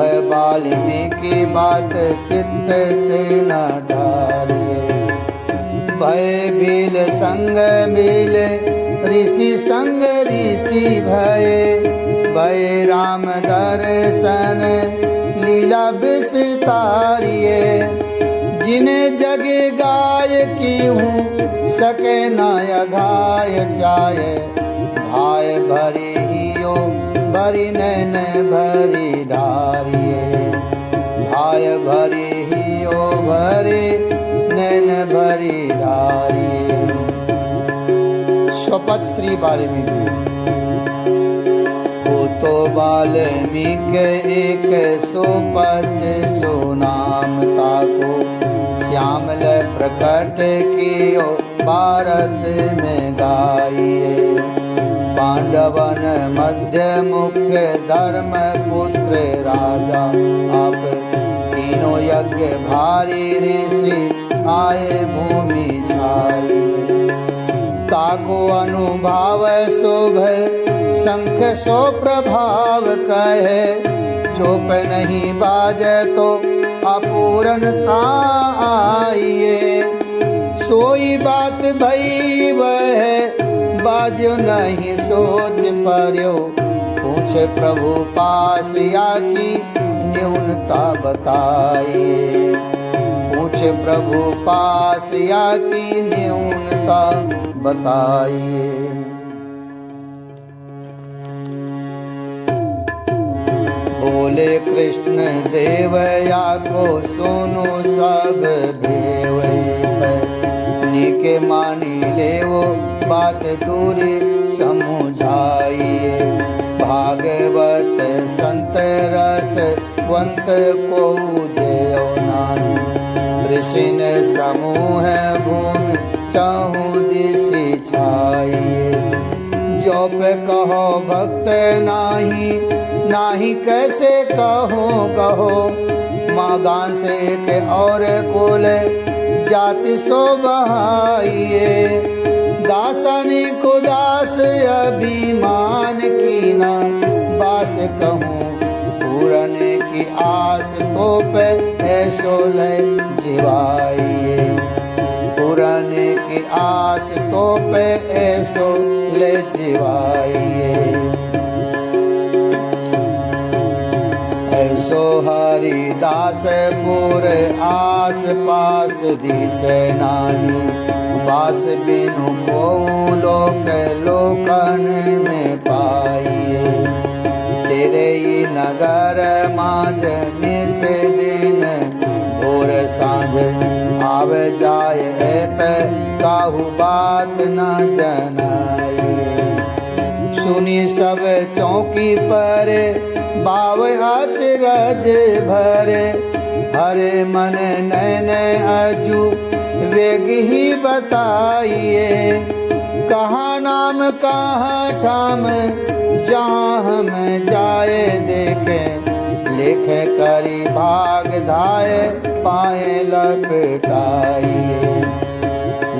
भय वाल्मीकि बात चित्त ते न डारिए। भय भील संग भील ऋषि संग ऋषि भय। भय राम दर्शन लीला विस्तारिए। जिन्हें जगे गाय की हूँ सके नाय घाय जाए। भाय भरी हियो भरी नैन भरी धारिए। भाय भरी हियो भरी नैन भरी धारिए। स्वपथ श्री वाल्मीकि। हो तो वाल्मीकि एक सो पच सो नाम ताको। श्यामल प्रकट कियो भारत में गाइए। पांडवन मध्य मुख्य धर्म पुत्र राजा। आप तीनों यज्ञ भारी ऋषि आए भूमि छाइए। ताको अनुभाव शोभ शंख सो प्रभाव कहे। चोप नहीं बाजे तो अपूर्णता आइए। सोई बात भई वह बाजो नहीं सोच पर्यो। पूछे प्रभु पास या की न्यूनता बताइए। पूछे प्रभु पास या की न्यूनता बताइए। बोले कृष्ण देवया को सुनो सब भेवै। नीके मानी ले वो बात दूरी समुझाइए। भागवत संत रस वंत को जयो नाही। ऋषि ने समूह भूमि चाहू दिशि छाइए। जो पे कहो भक्त नाही नाही कैसे कहो कहो। मागान से के और कुल जाति सो बहाइए। दासनी को दास अभिमान की ना बास कहूँ। पूरन की आस तो पे ऐसो ले जीवाइए। पूरन की आस तो पे ऐसो ले जीवाइए। ऐसो हरिदास पुर आस पास दिस नाही। बास बिनु को लोक लोकन में पाइए। तेरे ही नगर माज निस दिन भोर साँझ आव जाए पे काहू बात न जनाए। सुनी सब चौकी पर बाव अचरज भरे। हरे मन नैन अजू वेग ही बताइए। कहाँ नाम कहाँ ठाम जहाँ हम जाए देखे। लेखे करी भाग धाये पाए लपटाइए।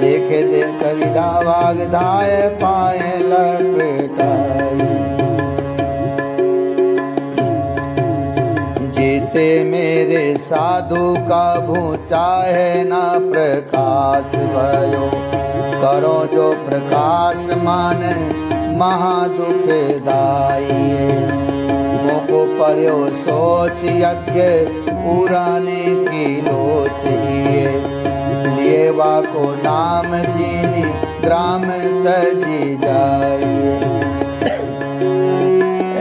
लेखे दे करी भाग धाये पाए लपटाइए। जीते मेरे साधु का भूचा है ना प्रकाश भयो। करो जो प्रकाश मान महादुखदाई। मोको पर्यो सोच यज्ञ पुराने की लोचिए। लिए को नाम जीनी ग्राम तजी जाइए।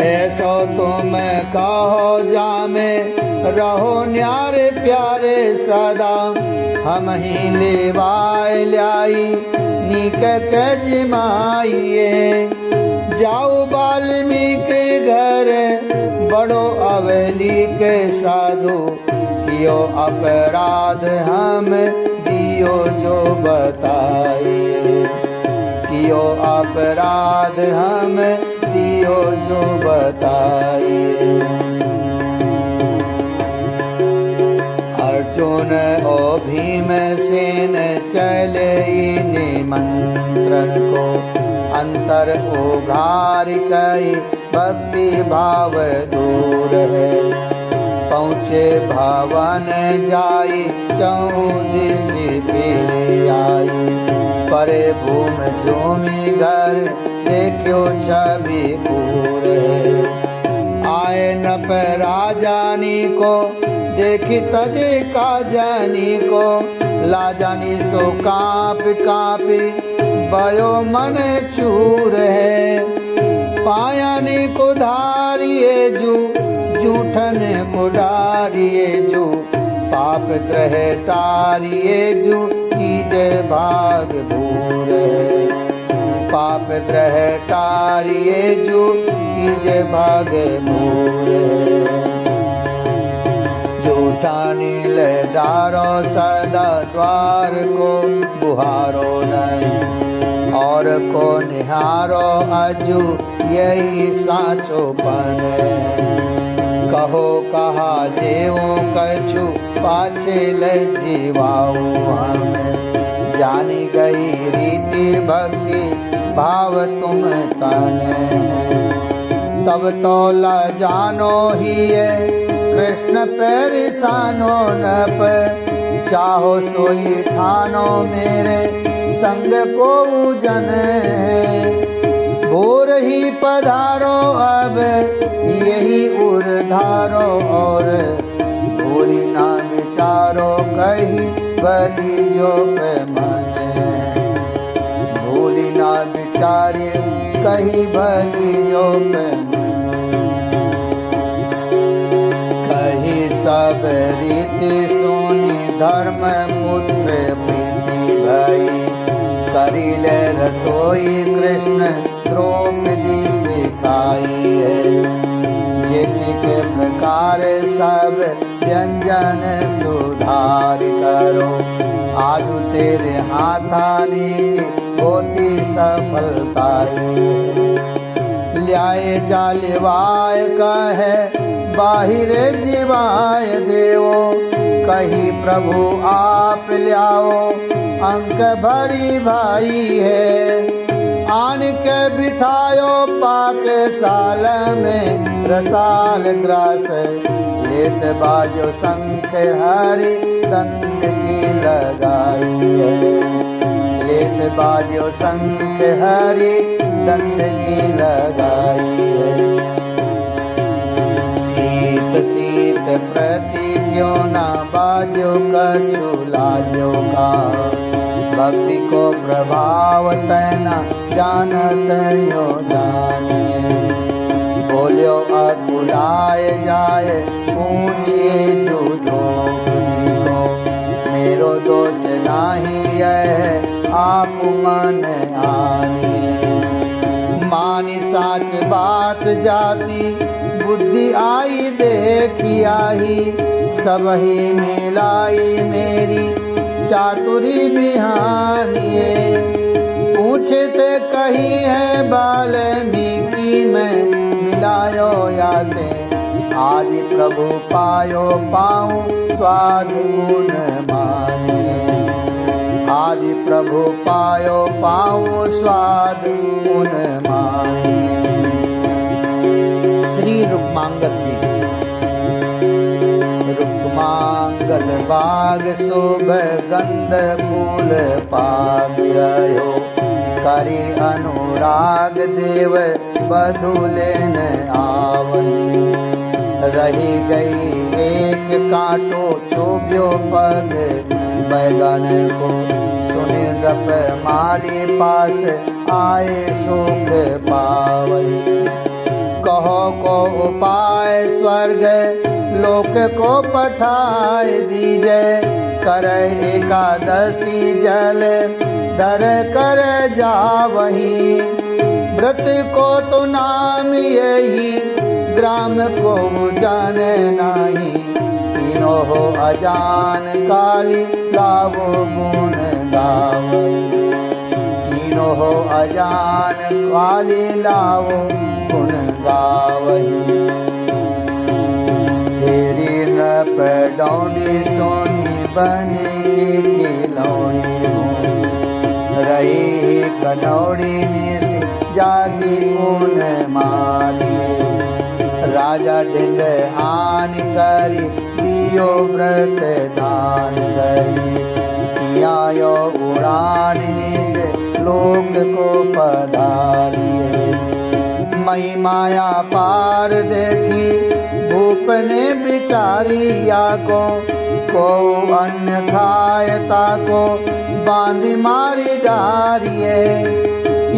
ऐसो तुम कहो जामे रहो न्यारे प्यारे सदा। हम ही लेवाय लाई नीक कजमाइए। जाओ वाल्मीकि घर बड़ो अवली के साधु। कियो अपराध हम दियो जो बताइए। कियो अपराध हम दियो जो बताइए। अर्जुन ओ भीमसेन चले निमंत्रण को। अंतर उघार कई भक्ति भाव दूर है। पहुँचे भवन जाई, चौदिस फिर आई। परे भूम झूमी घर, देखो छवि पूर है। आए नप राजानी को, देखी तजे का जानी को। लाजानी सो काँप काँपी, भयो मन चूर है। पायानी को धारिये जू, जूठन को डारिये जू। पाप ग्रह टारिये जू, कीजे भाग भूर है। पाप ग्रह टारिये जू, कीजे भाग भूर है। जूठा नील डारो सदा, द्वार को बुहारो नहीं। और को निहारो अजू, यही साचोपन है। कहो कहा जेवो कछु, पाछे ले जीवाओ हम। जानी गई रीति भक्ति, भाव तुम तन है। तब तो ल जानो ही है, कृष्ण पेरिसानो नप। चाहो सोई ठानो मेरे, संग को जन है। भोर ही पधारो अब, यही उर्धारो। और भूली ना विचारो, कही बलि जो पे मन है। भूली ना विचारे, कही भली जो पे कही। सब रीति सुनी, धर्म पुत्र प्रीति भई। करिले रसोई कृष्ण, द्रौपदी सिखाई है। जेति के प्रकार सब व्यंजन सुधार करो। आजु तेरे हाथानी की होती सफलताई है। ल्याए जालिवाय कहे, बाहिरे जीवाय देवो। कही प्रभु आप ल्याओ, अंक भरी भाई है। आन के बिठायो पाक साल में, रसाल ग्रास। लेत बाजो शंख हरि, दंड की लगाई है। लेत बाजो शंख हरि, दंड की लगाई है। शीत शीत प्रति क्यों ना बाजो, कछु लाजो का। भक्ति को प्रभाव तैना, जानत यो जानिए। बोलियो अकुलाए जाए, पूछिए जो द्रौपदी को। मेरो दोष नाही यह, आप मन आनिए। मानी साच बात जाती, बुद्धि आई देखी आई। सब ही मिलाई मेरी, चातुरी बिहानिए। पूछते कही है वाल्मीकि में, मिलायो याते। आदि प्रभु पायो पाऊं, स्वाद गुण मानिए। आदि प्रभु पायो पाऊं, स्वाद गुण मानिए। श्री रुक्मांगद जी। रुक्मांगद बाग शोभ, गंध फूल पाग रहो। करी अनुराग देव, बधुलेन आवही। रही गई एक कांटो, चोब्यो पग बैगन को। सुनि नृप माली पास, आए सुख पावही। कहो को उपाय स्वर्ग, लोक को पठाए दीजे। करे एकादशी जल, दर कर जावही। व्रत को तो नाम यही, ग्राम को जाने नाही। तीनों हो अजान काली, लावो गुण गावही। तीनों हो अजान काली, लावो गुण गावही। तेरी नृप डौडी सोनी, बन के खिलौनी भूमि। रही कनौड़ी निस, जागी ऊन मारिए। राजा ढिंग आन करी दियो व्रत दान गई। तियायो उड़ान निज लोक को पधारिए। मई माया पार देखी भूप ने बिचारिया को अन्न खायता को बांधी मारी डारिए।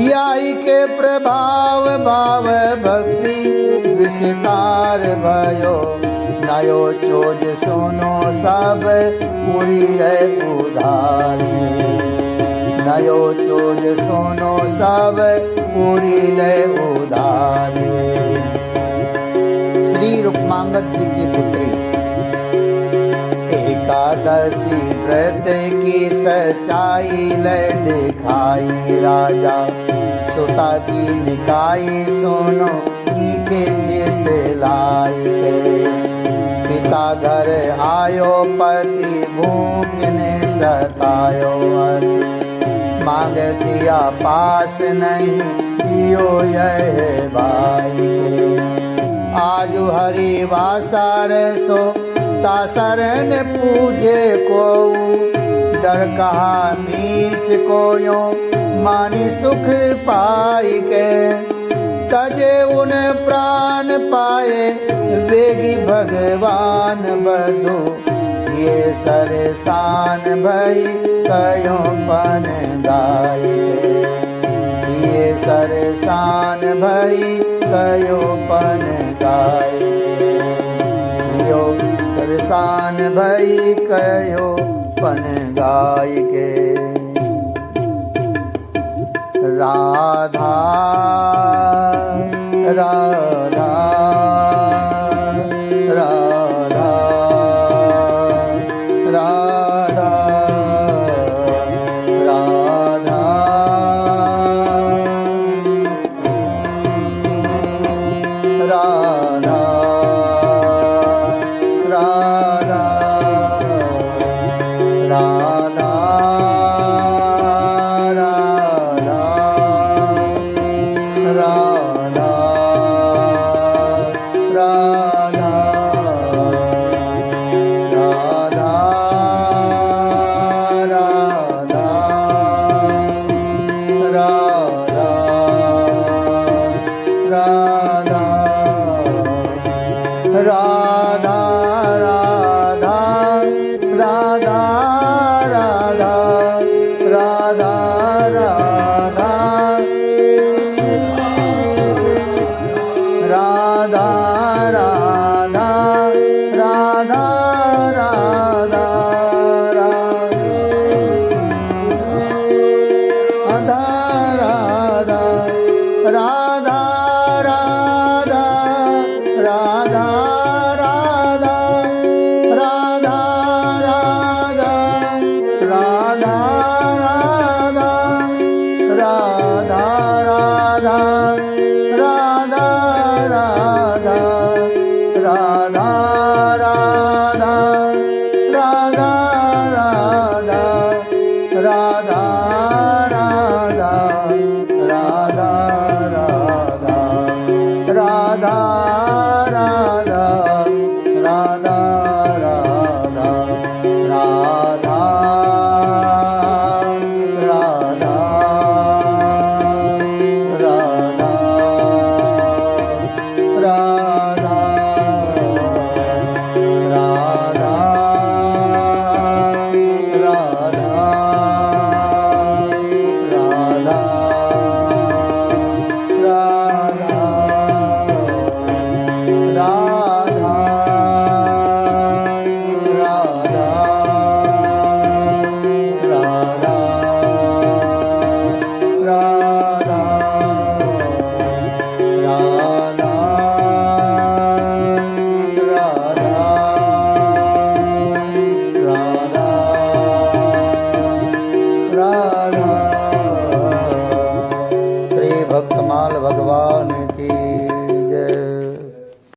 याई के प्रभाव भाव भक्ति विस्तार भयो। नयो चोज सुनो सब पूरी ले उधारिए। नयो चोज सुनो सब पूरी ले उधारिए। श्री रुक्मांगद जी की पुत्री एकादशी व्रत की सच्चाई ले दिखाई। राजा सुता की निकाई सुनो के चित लाई के। पिता घर आयो पति भूख ने सतायो अति। मांगतिया पास नहीं दियो यह भाई के। आजु हरि वासार सो तासरन पूजे को। डर कहा मीच को यो मानी सुख पाई के। तजे उन प्राण पाए वेगी भगवान बधु। ये सरसान भई कयो पन गाय के। ये सरसान भई कयो पन गाय के। यो सरसान भई कयो पन गाय के। राधा राधा राधा राधा राधा राधा राधा राधा राधा राधा राधा